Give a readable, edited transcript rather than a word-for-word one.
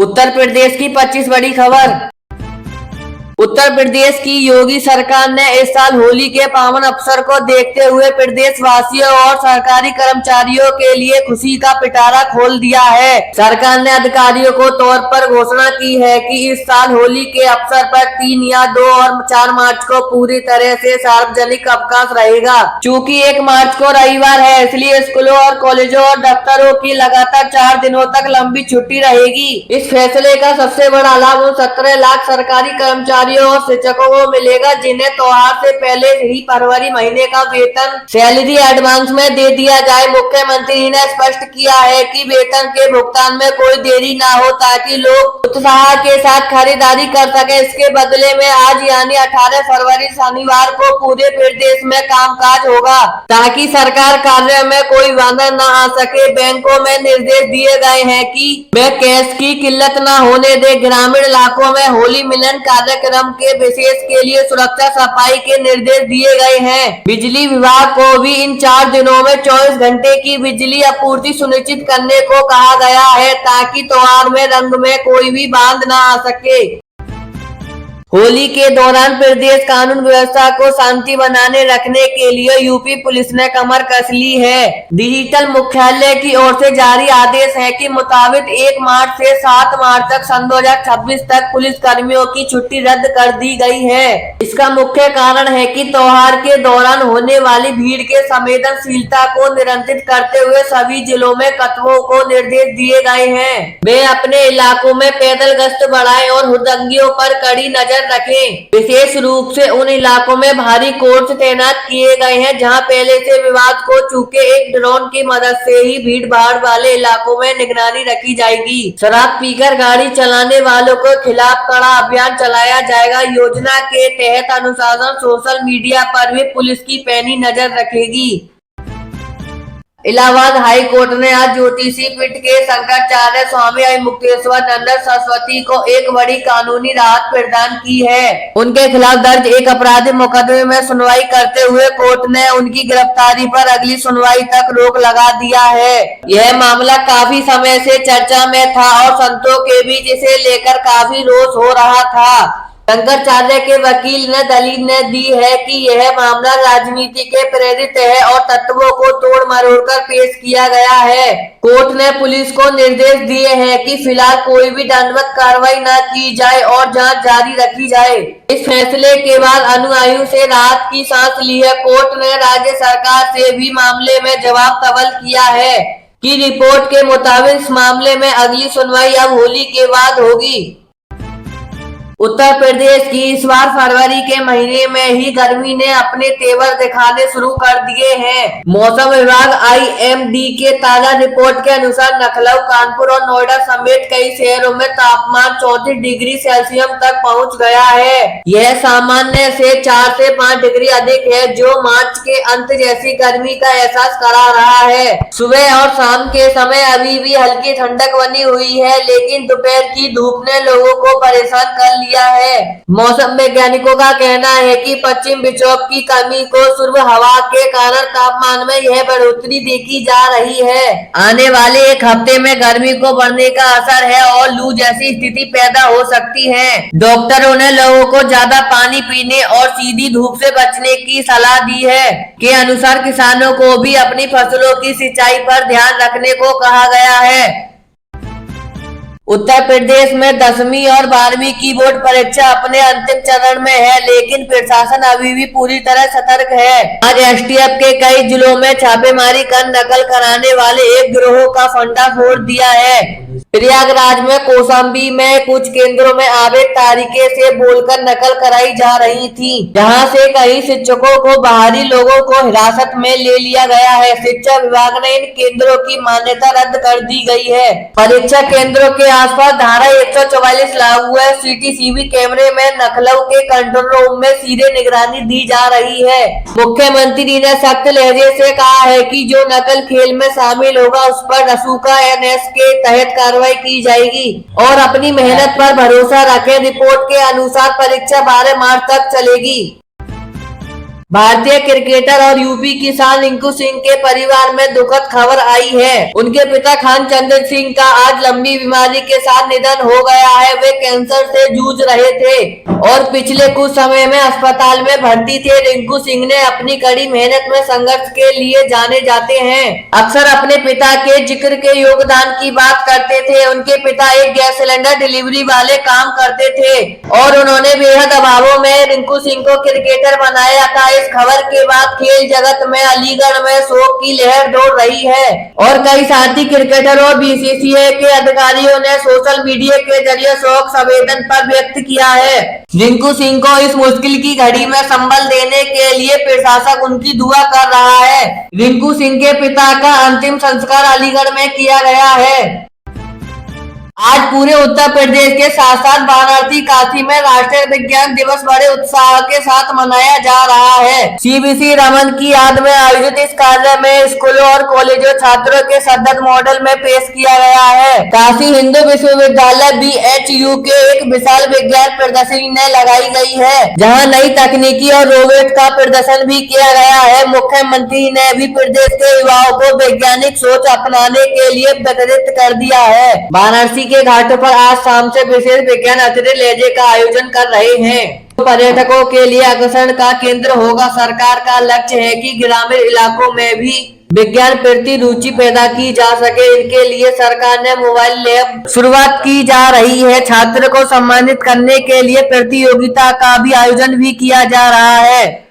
उत्तर प्रदेश की 25 बड़ी खबर। उत्तर प्रदेश की योगी सरकार ने इस साल होली के पावन अवसर को देखते हुए प्रदेश वासियों और सरकारी कर्मचारियों के लिए खुशी का पिटारा खोल दिया है। सरकार ने अधिकारियों को तौर पर घोषणा की है कि इस साल होली के अवसर पर 3 या 2 और 4 मार्च को पूरी तरह से सार्वजनिक अवकाश रहेगा। चूँकि 1 मार्च को रविवार है, इसलिए स्कूलों और कॉलेजों और दफ्तरों की लगातार 4 दिनों तक लंबी छुट्टी रहेगी। इस फैसले का सबसे बड़ा लाभ उन 17 लाख सरकारी कर्मचारियों और शिक्षकों को मिलेगा जिन्हें त्योहार से पहले ही फरवरी महीने का वेतन सैलरी एडवांस में दे दिया जाए। मुख्यमंत्री ने स्पष्ट किया है कि वेतन के भुगतान में कोई देरी न हो ताकि लोग उत्साह के साथ खरीदारी कर सके। इसके बदले में आज यानी 18 फरवरी शनिवार को पूरे प्रदेश में कामकाज होगा ताकि सरकार कार्य में कोई बाधा न आ सके। बैंकों में निर्देश दिए गए हैं कि वे कैश की किल्लत न होने दे। ग्रामीण इलाकों में होली मिलन कार्यक्रम के विशेष के लिए सुरक्षा सफाई के निर्देश दिए गए हैं। बिजली विभाग को भी इन 4 दिनों में 24 घंटे की बिजली आपूर्ति सुनिश्चित करने को कहा गया है ताकि त्योहार में रंग में कोई भी बांध न आ सके। होली के दौरान प्रदेश कानून व्यवस्था को शांति बनाने रखने के लिए यूपी पुलिस ने कमर कस ली है। डिजिटल मुख्यालय की ओर से जारी आदेश है कि मुताबिक 1 मार्च से 7 मार्च तक सन 2026 तक पुलिस कर्मियों की छुट्टी रद्द कर दी गई है। इसका मुख्य कारण है कि त्योहार के दौरान होने वाली भीड़ के संवेदनशीलता को नियंत्रित करते हुए सभी जिलों में कस्बों को निर्देश दिए गए हैं। वे अपने इलाकों में पैदल गश्त बढ़ाएं और हुड़दंगियों पर कड़ी नजर रखें। विशेष रूप से उन इलाकों में भारी फोर्स तैनात किए गए हैं जहां पहले से विवाद को चूके एक ड्रोन की मदद से ही भीड़ भाड़ वाले इलाकों में निगरानी रखी जाएगी। शराब पीकर गाड़ी चलाने वालों के खिलाफ कड़ा अभियान चलाया जाएगा। योजना के तहत अनुशासन सोशल मीडिया पर भी पुलिस की पैनी नजर रखेगी। इलाहाबाद हाई कोर्ट ने आज ज्योतिषी पीठ के शंकराचार्य स्वामी अभिमुक्तेश्वरानंद सरस्वती को एक बड़ी कानूनी राहत प्रदान की है। उनके खिलाफ दर्ज एक आपराधिक मुकदमे में सुनवाई करते हुए कोर्ट ने उनकी गिरफ्तारी पर अगली सुनवाई तक रोक लगा दिया है। यह मामला काफी समय से चर्चा में था और संतों के बीच इसे लेकर काफी रोष हो रहा था। शंकराचार्य के वकील ने दलील दी है कि यह मामला राजनीति के प्रेरित है और तत्वों को तोड़ मरोड़ कर पेश किया गया है। कोर्ट ने पुलिस को निर्देश दिए हैं कि फिलहाल कोई भी दंडवत कार्रवाई न की जाए और जांच जारी रखी जाए। इस फैसले के बाद अनुयायियों से राहत की सांस ली है। कोर्ट ने राज्य सरकार से भी मामले में जवाब तलब किया है कि रिपोर्ट के मुताबिक इस मामले में अगली सुनवाई अब होली के बाद होगी। उत्तर प्रदेश की इस बार फरवरी के महीने में ही गर्मी ने अपने तेवर दिखाने शुरू कर दिए हैं। मौसम विभाग IMD के ताजा रिपोर्ट के अनुसार लखनऊ, कानपुर और नोएडा समेत कई शहरों में तापमान 34 डिग्री सेल्सियस तक पहुंच गया है। यह सामान्य से 4 से 5 डिग्री अधिक है, जो मार्च के अंत जैसी गर्मी का एहसास करा रहा है। सुबह और शाम के समय अभी भी हल्की ठंडक बनी हुई है, लेकिन दोपहर की धूप ने लोगों को परेशान कर लिया है। मौसम वैज्ञानिकों का कहना है कि पश्चिम विक्षोभ की कमी को शुष्क हवा के कारण तापमान में यह बढ़ोतरी देखी जा रही है। आने वाले एक हफ्ते में गर्मी को बढ़ने का असर है और लू जैसी स्थिति पैदा हो सकती है। डॉक्टरों ने लोगों को ज्यादा पानी पीने और सीधी धूप से बचने की सलाह दी है। के अनुसार किसानों को भी अपनी फसलों की सिंचाई पर ध्यान रखने को कहा गया है। उत्तर प्रदेश में 10वीं और 12वीं की बोर्ड परीक्षा अपने अंतिम चरण में है, लेकिन प्रशासन अभी भी पूरी तरह सतर्क है। आज STF के कई जिलों में छापेमारी कर नकल कराने वाले एक गिरोह का फंडाफोड़ दिया है। प्रयागराज में कौशाम्बी में कुछ केंद्रों में अवैध तरीके से बोलकर नकल कराई जा रही थी, जहां से कई शिक्षकों को बाहरी लोगों को हिरासत में ले लिया गया है। शिक्षा विभाग ने इन केंद्रों की मान्यता रद्द कर दी गई है। परीक्षा केंद्रों के आसपास धारा 144 लागू है। CCTV कैमरे में लखनऊ के कंट्रोल रूम में सीधे निगरानी दी जा रही है। मुख्यमंत्री ने सख्त लहजे से कहा है कि जो नकल खेल में शामिल होगा उस पर रसूखा NS के तहत कार्रवाई की जाएगी और अपनी मेहनत पर भरोसा रखें। रिपोर्ट के अनुसार परीक्षा 12 मार्च तक चलेगी। भारतीय क्रिकेटर और यूपी किसान रिंकू सिंह के परिवार में दुखद खबर आई है। उनके पिता खान चंद्र सिंह का आज लंबी बीमारी के साथ निधन हो गया है। वे कैंसर से जूझ रहे थे और पिछले कुछ समय में अस्पताल में भर्ती थे। रिंकू सिंह ने अपनी कड़ी मेहनत में संघर्ष के लिए जाने जाते हैं। अक्सर अपने पिता के जिक्र के योगदान की बात करते थे। उनके पिता एक गैस सिलेंडर डिलीवरी वाले काम करते थे और उन्होंने बेहद अभावों में रिंकू सिंह को क्रिकेटर बनाया था। इस खबर के बाद खेल जगत में अलीगढ़ में शोक की लहर दौड़ रही है और कई साथी क्रिकेटर और बीसीसीआई के अधिकारियों ने सोशल मीडिया के जरिए शोक संवेदन पर व्यक्त किया है। रिंकू सिंह को इस मुश्किल की घड़ी में संबल देने के लिए प्रशासन उनकी दुआ कर रहा है। रिंकू सिंह के पिता का अंतिम संस्कार अलीगढ़ में किया गया है। आज पूरे उत्तर प्रदेश के साथ साथ वाराणसी काशी में राष्ट्रीय विज्ञान दिवस बड़े उत्साह के साथ मनाया जा रहा है। सीवीसी रमन की याद में आयोजित इस कार्य में स्कूलों और कॉलेजों छात्रों के सतत मॉडल में पेश किया गया है। काशी हिंदू विश्वविद्यालय BHU के एक विशाल विज्ञान प्रदर्शनी ने लगाई गई है, जहाँ नई तकनीकी और रोबोट का प्रदर्शन भी किया गया है। मुख्यमंत्री ने भी प्रदेश के युवाओं को वैज्ञानिक सोच अपनाने के लिए प्रेरित कर दिया है। वाराणसी के घाटों पर आज शाम से विशेष विज्ञान अतिथि लेजे का आयोजन कर रहे हैं, तो पर्यटकों के लिए आकर्षण का केंद्र होगा। सरकार का लक्ष्य है कि ग्रामीण इलाकों में भी विज्ञान प्रति रुचि पैदा की जा सके। इनके लिए सरकार ने मोबाइल लैब शुरुआत की जा रही है। छात्र को सम्मानित करने के लिए प्रतियोगिता का भी आयोजन भी किया जा रहा है।